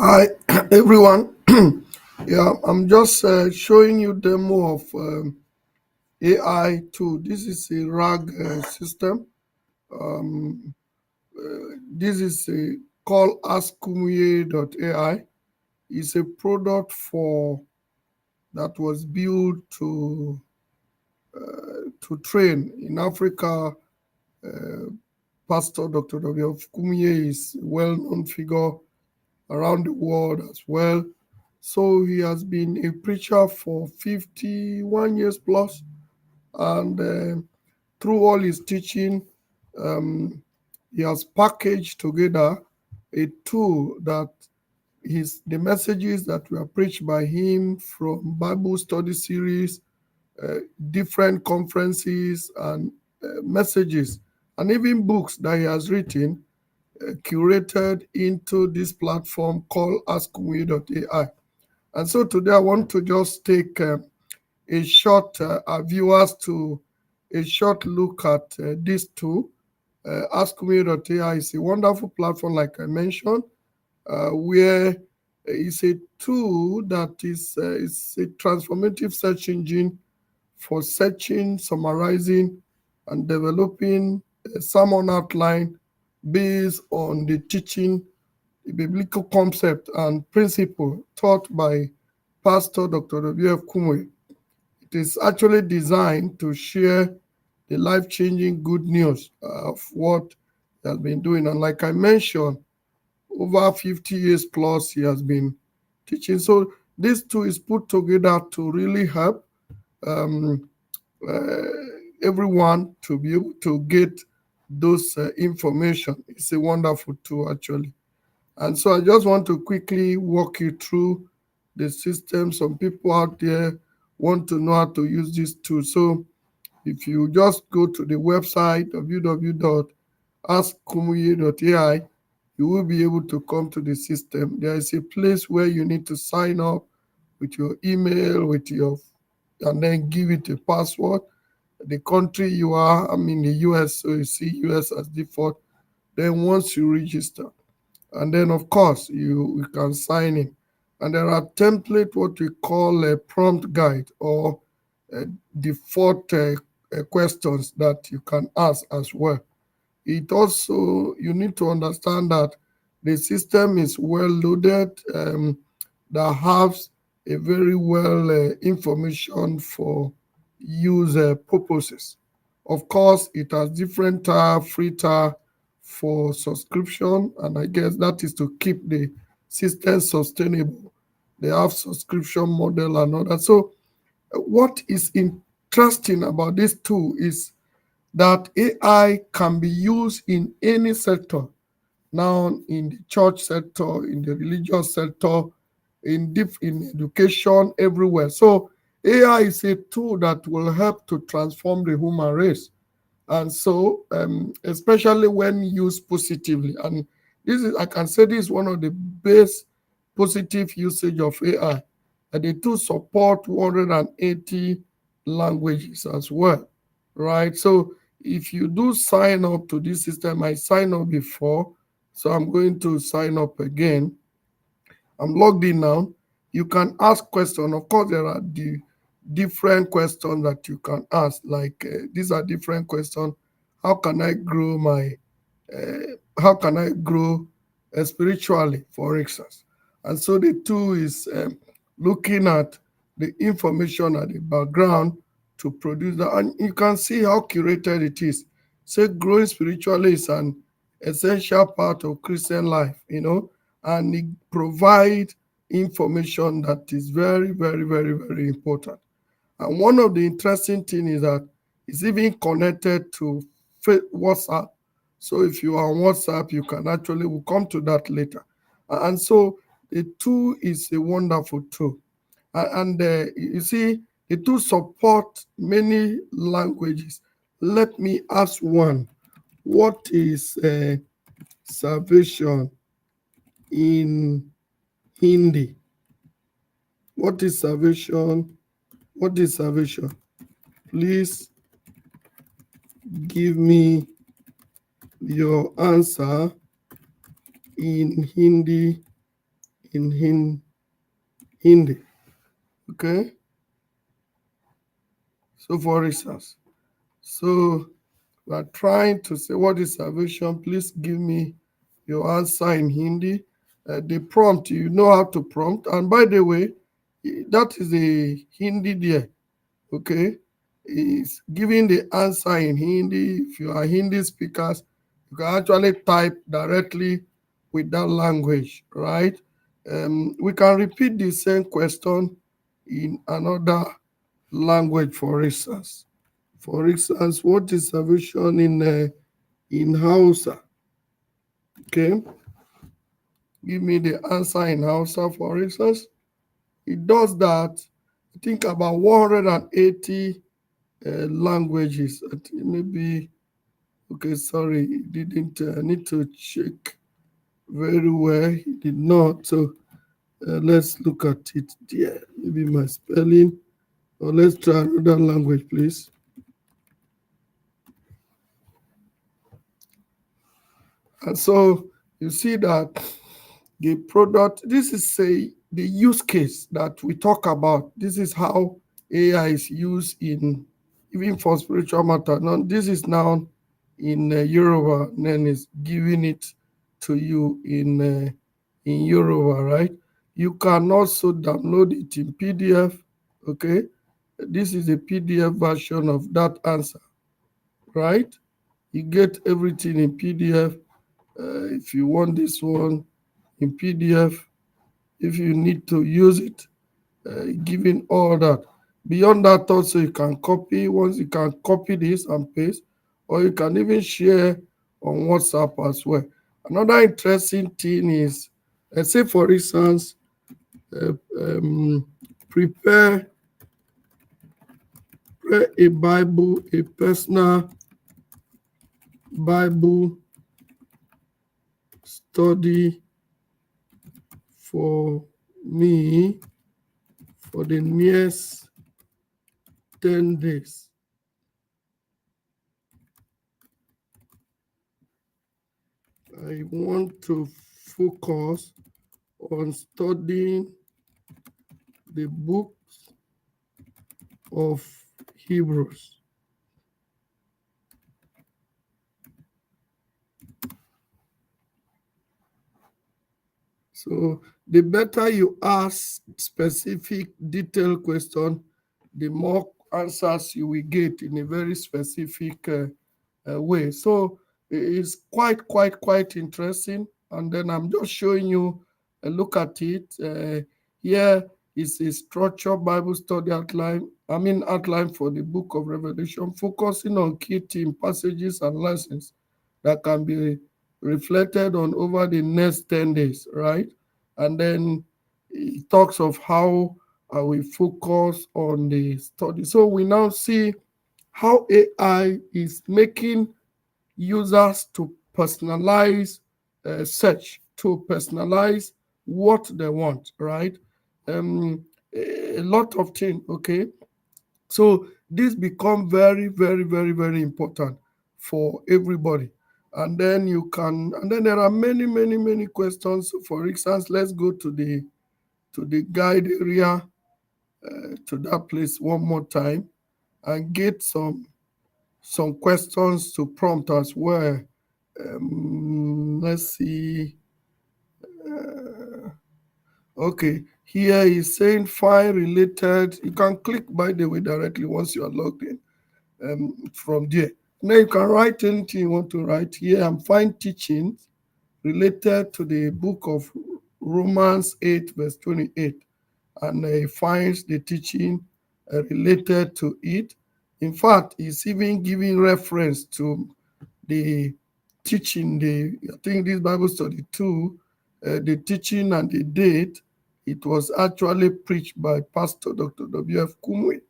Hi everyone. Yeah, I'm just showing you demo of AI tool. This is a RAG system. Um, this is called AskKumuyi.ai. It's a product for that was built to train in Africa. Uh, Pastor Dr. W. Kumuyi is a well-known figure around the world as well. So he has been a preacher for 51 years plus, and through all his teaching, um, he has packaged together a tool that the messages that were preached by him from Bible study series, uh, different conferences, and messages, and even books that he has written, curated into this platform called AskKumuyi.ai. And so today I want to just take a short, our viewers to a short look at this tool. AskKumuyi.ai is a wonderful platform, like I mentioned, where it's a tool that is a transformative search engine for searching, summarizing, and developing a sermon outline based on the teaching, the biblical concept and principle taught by Pastor Dr. W.F. Kumuyi. It is actually designed to share the life-changing good news of what he has been doing. And like I mentioned, over 50 years plus he has been teaching. So this tool is put together to really help um, uh, everyone to be able to get those information. It's a wonderful tool, actually. And so I just want to quickly walk you through the system. Some people out there want to know how to use this tool. So if you just go to the website www.askkumuyi.ai, you will be able to come to the system. There is a place where you need to sign up with your email, and then give it a password. The country you are, I'm in the US, so you see US as default. Then once you register, and then of course you can sign in, and there are template, what we call a prompt guide, or default questions that you can ask as well. It also, you need to understand that the system is well loaded, that has a very well information for user purposes. Of course, it has different free tier for subscription, and I guess that is to keep the system sustainable. They have subscription model and all that. So what is interesting about this tool is that AI can be used in any sector, now in the church sector, in the religious sector, in education, everywhere. So AI is a tool that will help to transform the human race. And so, especially when used positively, and this is, I can say, this is one of the best positive usage of AI. And the tool support 180 languages as well, right? So if you do sign up to this system, I signed up before, so I'm going to sign up again. I'm logged in now. You can ask questions. Of course, there are the different questions that you can ask. Like these are different questions. How can I grow how can I grow spiritually, for instance? And so the tool is looking at the information at the background to produce that. And you can see how curated it is. Say growing spiritually is an essential part of Christian life, and it provide information that is very, very, very, very important. And one of the interesting things is that it's even connected to WhatsApp. So if you are on WhatsApp, you can actually, we'll come to that later. And so the tool is a wonderful tool. And you see, the tool support many languages. Let me ask one. What is salvation in Hindi? What is salvation? What is salvation? Please give me your answer in Hindi. in Hindi. Okay. So for instance, so we're trying to say what is salvation. Please give me your answer in Hindi. The prompt, you know how to prompt. And by the way, that is the Hindi there. Okay. Is giving the answer in Hindi. If you are Hindi speakers, you can actually type directly with that language, right? We can repeat the same question in another language, for instance. For instance, what is salvation in Hausa? Okay, give me the answer in Hausa, for instance. It does that. I think about 180 languages. I think maybe, okay, sorry, it didn't need to check very well. It did not. So let's look at it there. Maybe my spelling. Or let's try another language, please. And so you see that the product, this is the use case that we talk about. This is how AI is used in, even for spiritual matter. Now, this is now in Yoruba, then it's giving it to you in Yoruba, right? You can also download it in PDF, okay? This is a PDF version of that answer, right? You get everything in PDF. If you want this one in PDF, if you need to use it, giving all that. Beyond that, also you can copy. Once you can copy this and paste, or you can even share on WhatsApp as well. Another interesting thing is, let's say for instance, prepare a Bible, a personal Bible study for me for the next 10 days. I want to focus on studying the books of Hebrews. So the better you ask specific detailed question, the more answers you will get in a very specific way. So it's quite interesting. And then I'm just showing you a look at it. Here is a structured Bible study outline. Outline for the book of Revelation, focusing on key theme passages and lessons that can be reflected on over the next 10 days, right? And then it talks of how we focus on the study. So we now see how AI is making users to personalize search, to personalize what they want, right? A lot of things, okay? So this become very important for everybody. And then there are many questions. For instance, let's go to the guide area, to that place one more time, and get some questions to prompt as well. Let's see. Okay, here is saying file related. You can click, by the way, directly once you are logged in from there. Now you can write anything you want to write here and find teachings related to the book of Romans 8, verse 28. And he finds the teaching related to it. In fact, it's even giving reference to the teaching, I think this Bible study too, the teaching and the date, it was actually preached by Pastor Dr. W.F. Kumuyi.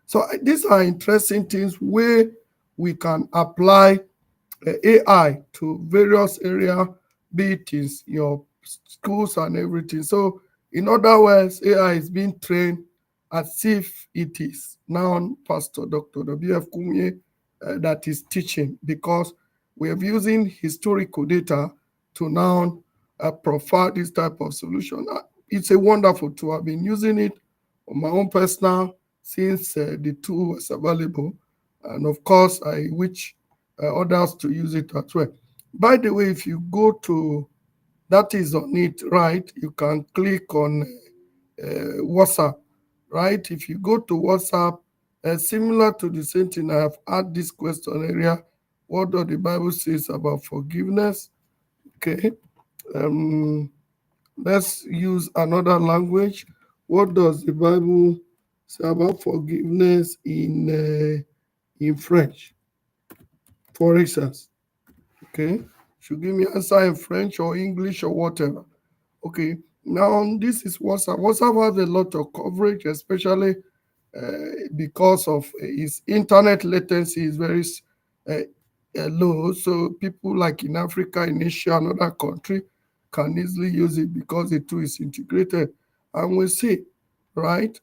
So these are interesting things where we can apply AI to various areas, be it in your schools and everything. So in other words, AI is being trained as if it is now Pastor Dr. W.F. Kumuyi that is teaching, because we are using historical data to now provide this type of solution. it's a wonderful tool. I've been using it on my own personal since the tool was available, and of course I wish others to use it as well. By the way, if you go to that is on it, right, you can click on WhatsApp, right? If you go to WhatsApp, similar to the same thing, I have had this question area. What does the Bible says about forgiveness? Okay. Let's use another language. What does the Bible say about forgiveness in French, for instance? Okay. Should give me answer in French or English or whatever. Okay. Now this is WhatsApp. WhatsApp has a lot of coverage, especially because of its internet latency is very uh, low. So people like in Africa, in Asia, and other country can easily use it because the tool is integrated. And we see, right?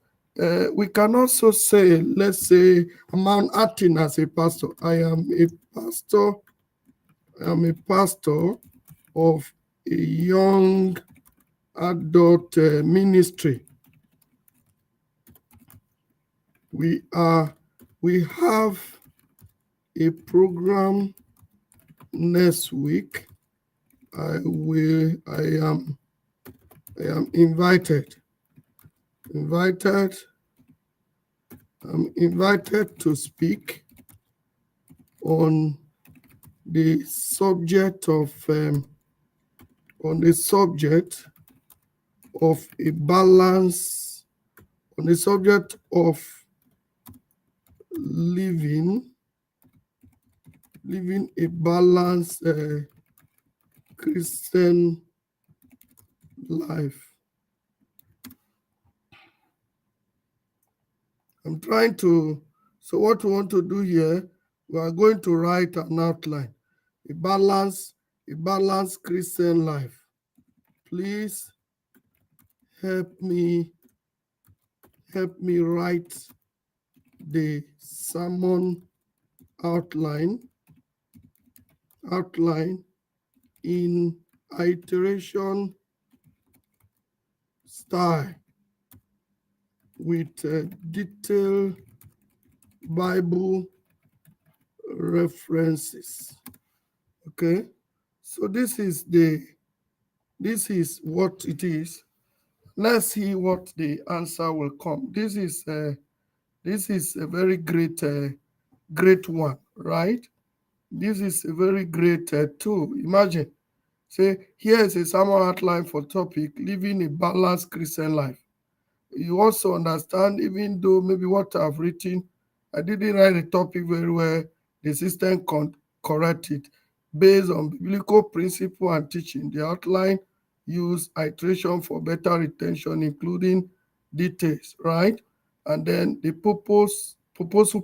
We can also say, let's say, I'm acting as a pastor. I am a pastor. I am a pastor of a young adult ministry. We have a program next week. I am invited. I'm invited to speak on the subject of a balance, on the subject of living a balanced Christian life. I'm trying to, so what we want to do here, we are going to write an outline, a balanced Christian life. Please help me write the sermon outline in iteration style with detailed Bible references. Okay, so this is what it is. Let's see what the answer will come. This is a very great one, right? This is a very great tool. Imagine, say, here is a sermon outline for topic, living a balanced Christian life. You also understand, even though maybe what I've written, I didn't write the topic very well, the system correct it based on biblical principle and teaching. The outline use iteration for better retention, including details, right? And then the purposeful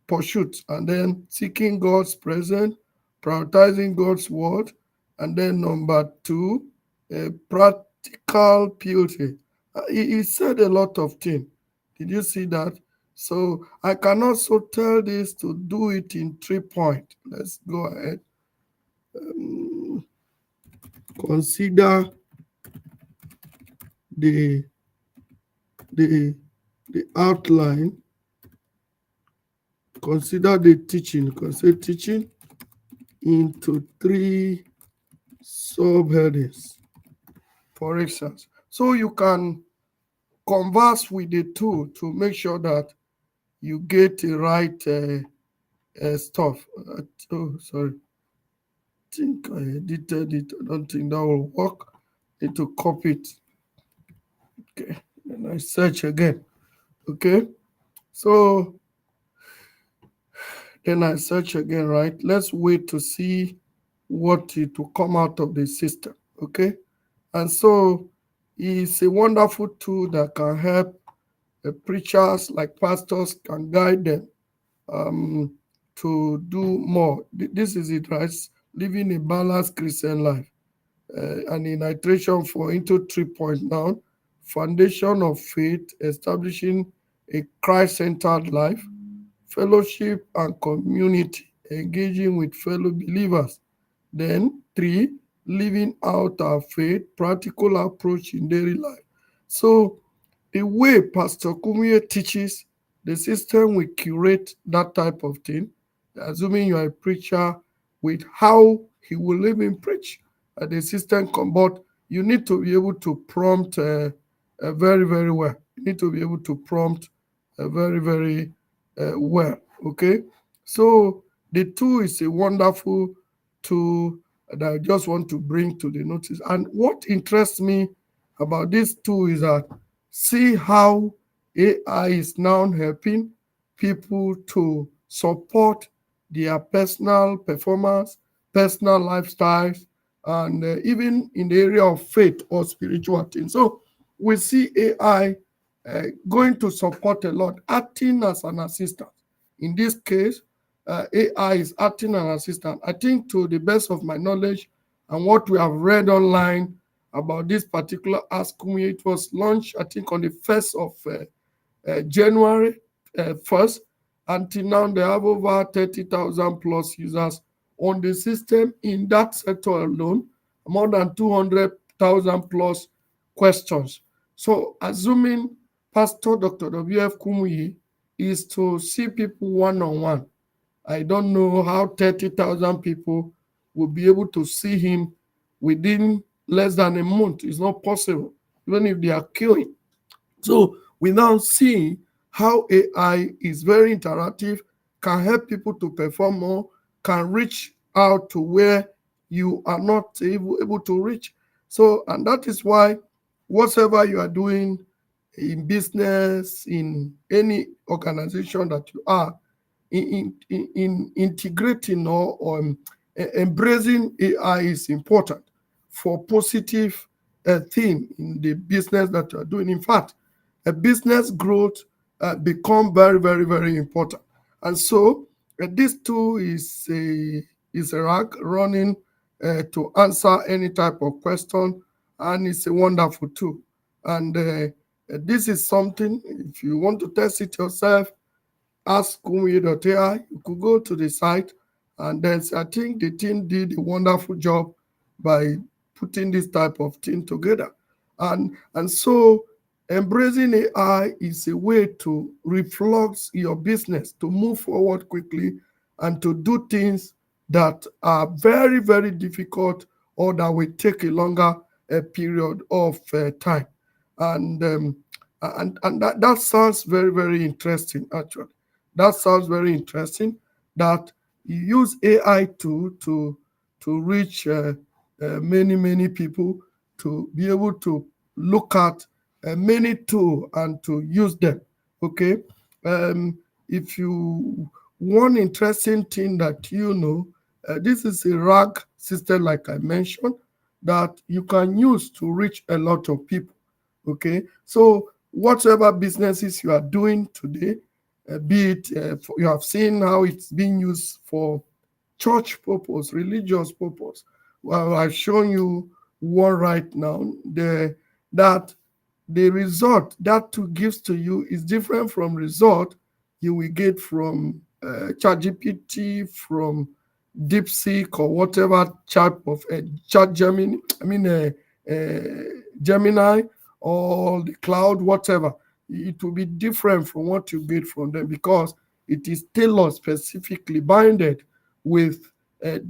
pursuit, and then seeking God's presence, prioritizing God's word, and then number 2, practical purity. He said a lot of things. Did you see that? So I can also tell this to do it in 3 points. Let's go ahead. Consider the outline. Consider the teaching. Consider teaching into 3 subheadings, for instance. So you can converse with the tool to make sure that you get the right stuff. Oh, sorry. I think I edited it. I don't think that will work. Need to copy it. Okay. Then I search again. Okay. So then I search again, right? Let's wait to see what it will come out of the system. Okay. And so it's a wonderful tool that can help preachers like pastors, can guide them to do more. This is it, right? Living a balanced Christian life. And in iteration for into 3 points now: foundation of faith, establishing a Christ-centered life, fellowship and community, engaging with fellow believers. Then 3, living out our faith, practical approach in daily life. So the way Pastor Kumuyi teaches, the system will curate that type of thing, assuming you are a preacher, with how he will even preach. The system but you need to be able to prompt very, very well. You need to be able to prompt very, very well. Okay, so the tool is a wonderful tool that I just want to bring to the notice. And what interests me about this tool is that see how AI is now helping people to support their personal performance, personal lifestyles, and even in the area of faith or spiritual things. So we see AI going to support a lot, acting as an assistant. In this case, AI is acting as an assistant. I think, to the best of my knowledge and what we have read online about this particular AskKumuyi, it was launched, I think, on the 1st of January 1st. Until now, they have over 30,000 plus users on the system. In that sector alone, more than 200,000 plus questions. So, assuming Pastor Dr. W.F. Kumuyi is to see people one on one, I don't know how 30,000 people will be able to see him within less than a month. It's not possible, even if they are queuing. So we now see how AI is very interactive, can help people to perform more, can reach out to where you are not able to reach. So, and that is why whatever you are doing in business, in any organization that you are, in integrating or embracing AI is important for positive thing in the business that you are doing. In fact, a business growth become very, very, very important. And so this tool is a rack running to answer any type of question, and it's a wonderful tool. And this is something, if you want to test it yourself, AskKumuyi.ai. You could go to the site, and then I think the team did a wonderful job by putting this type of thing together. And so embracing AI is a way to reflux your business, to move forward quickly, and to do things that are very, very difficult or that will take a longer period of time. And that sounds very, very interesting, actually. That sounds very interesting, that you use AI to reach many, many people, to be able to look at many tools and to use them. Okay. If you one interesting thing that this is a RAG system, like I mentioned, that you can use to reach a lot of people. Okay. So whatever businesses you are doing today, be it you have seen how it's being used for church purpose, religious purpose. Well, I've shown you one right now. That the result that tool gives to you is different from result you will get from ChatGPT, from DeepSeek, or whatever type of Chat Gemini. Gemini, or the cloud, whatever. It will be different from what you get from them, because it is tailored, specifically binded with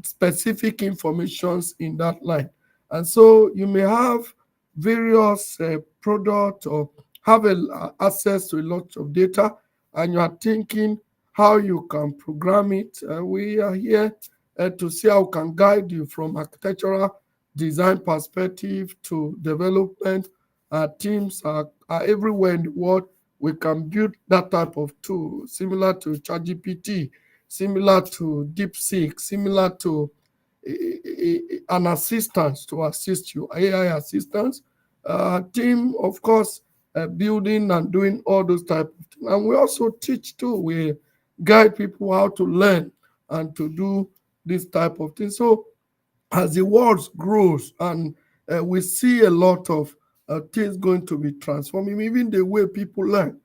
specific informations in that line. And so you may have various products, or have access to a lot of data, and you are thinking how you can program it. We are here to see how we can guide you from architectural design perspective to development. Our teams are everywhere in the world. We can build that type of tool, similar to ChatGPT, similar to DeepSeek, similar to an assistant to assist you, AI assistants. Team, of course, building and doing all those type of things. And we also teach too. We guide people how to learn and to do this type of thing. So as the world grows, and we see a lot of things going to be transforming, even the way people learn,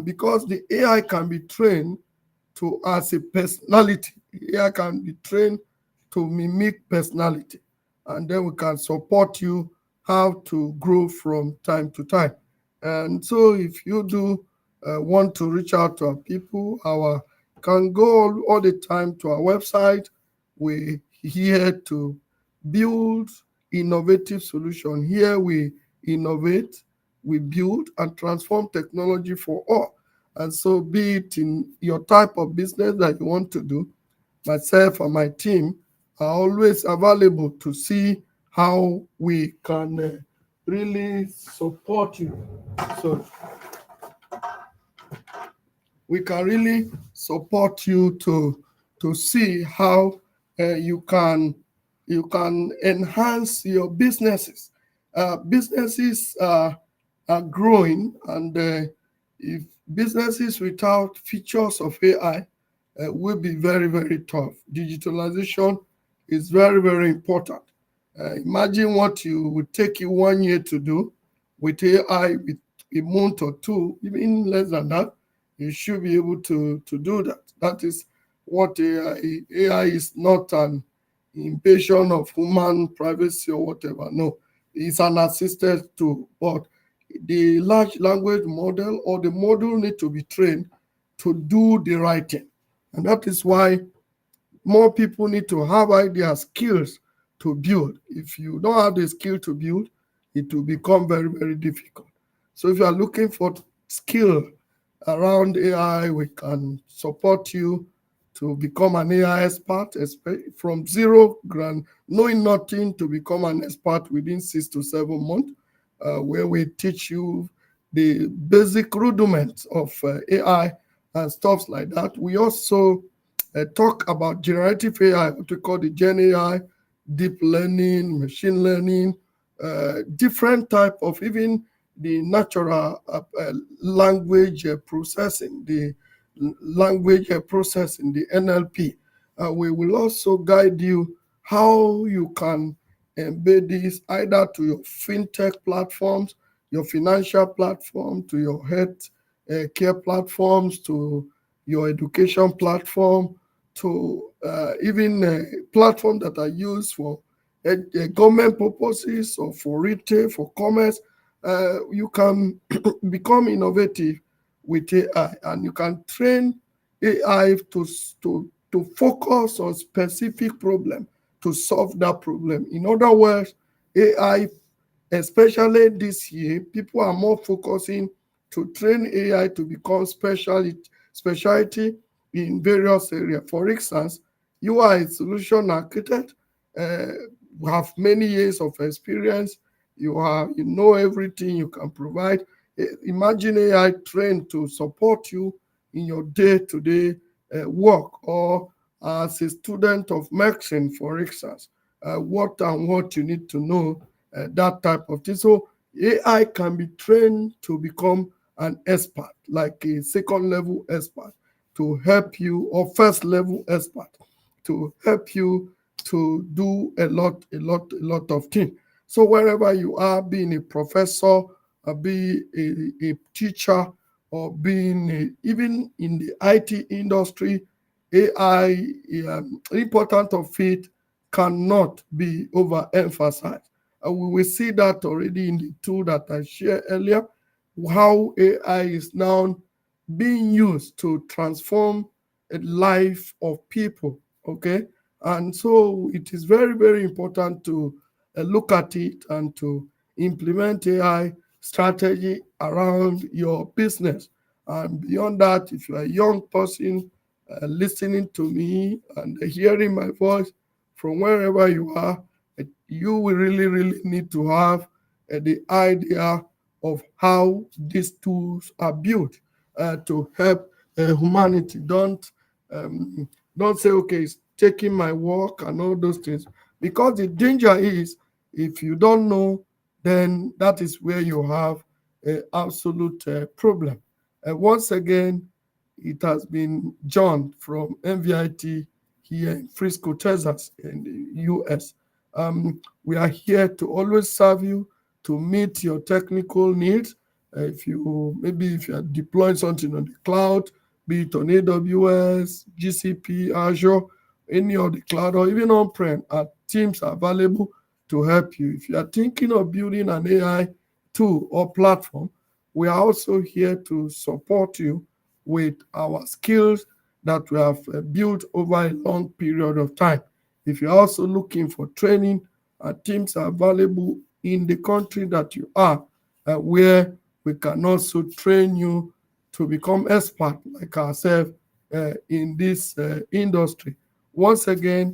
because the AI can be trained to as a personality. AI can be trained to mimic personality. and then we can support you how to grow from time to time. And so if you do want to reach out to our people, our can go all the time to our website. We're here to build innovative solution. Here we innovate, we build and transform technology for all. And so be it in your type of business that you want to do, myself and my team are always available to see how we can really support you. So we can really support you to see how you can enhance your businesses. Businesses are growing, and if businesses without features of AI will be very, very tough. Digitalization is very, very important. Imagine what you would take you 1 year to do with AI, with a month or two, even less than that, you should be able to do that. That is what AI. AI is not an invasion of human privacy or whatever. No, it's an assisted tool. But the large language model or the model need to be trained to do the right thing. And that is why more people need to have ideas, skills to build. If you don't have the skill to build, it will become very, very difficult. So if you are looking for skill around AI, we can support you to become an AI expert from zero grand, knowing nothing, to become an expert within 6 to 7 months, where we teach you the basic rudiments of AI and stuff like that. We also talk about generative AI, what we call the Gen AI, deep learning, machine learning, different type of even the natural language processing, the language processing, the NLP. We will also guide you how you can embed this either to your fintech platforms, your financial platform, to your health care platforms, to your education platform, to even platforms that are used for government purposes or for retail, for commerce. You can become innovative with AI, and you can train AI to focus on specific problem to solve that problem. In other words, AI, especially this year, people are more focusing to train AI to become specialty in various areas. For instance, you are a solution architect, uh, you have many years of experience, you know everything you can provide. Imagine AI trained to support you in your day-to-day work, or as a student of medicine, for instance, what you need to know, that type of thing. So AI can be trained to become an expert, like a second level expert, to help you, or first level expert to help you to do a lot of things. So wherever you are, being a professor, be a teacher, or being even in the IT industry, AI, important of it cannot be overemphasized. And we will see that already in the tool that I shared earlier, how AI is now being used to transform a life of people. Okay. And so it is very, very important to look at it and to implement AI strategy around your business. And beyond that, if you're a young person listening to me and hearing my voice from wherever you are, you will really, really need to have the idea of how these tools are built to help humanity. Don't say, okay, it's taking my work and all those things, because the danger is, if you don't know, then that is where you have an absolute problem. Once again, it has been John from MVIT here in Frisco, Texas, in the US. We are here to always serve you, to meet your technical needs. If you are deploying something on the cloud, be it on AWS, GCP, Azure, any of the cloud, or even on-prem, our teams are available to help you. If you are thinking of building an AI tool or platform, we are also here to support you with our skills that we have built over a long period of time. If you're also looking for training, our teams are available in the country that you are, where we can also train you to become expert like ourselves in this industry. Once again,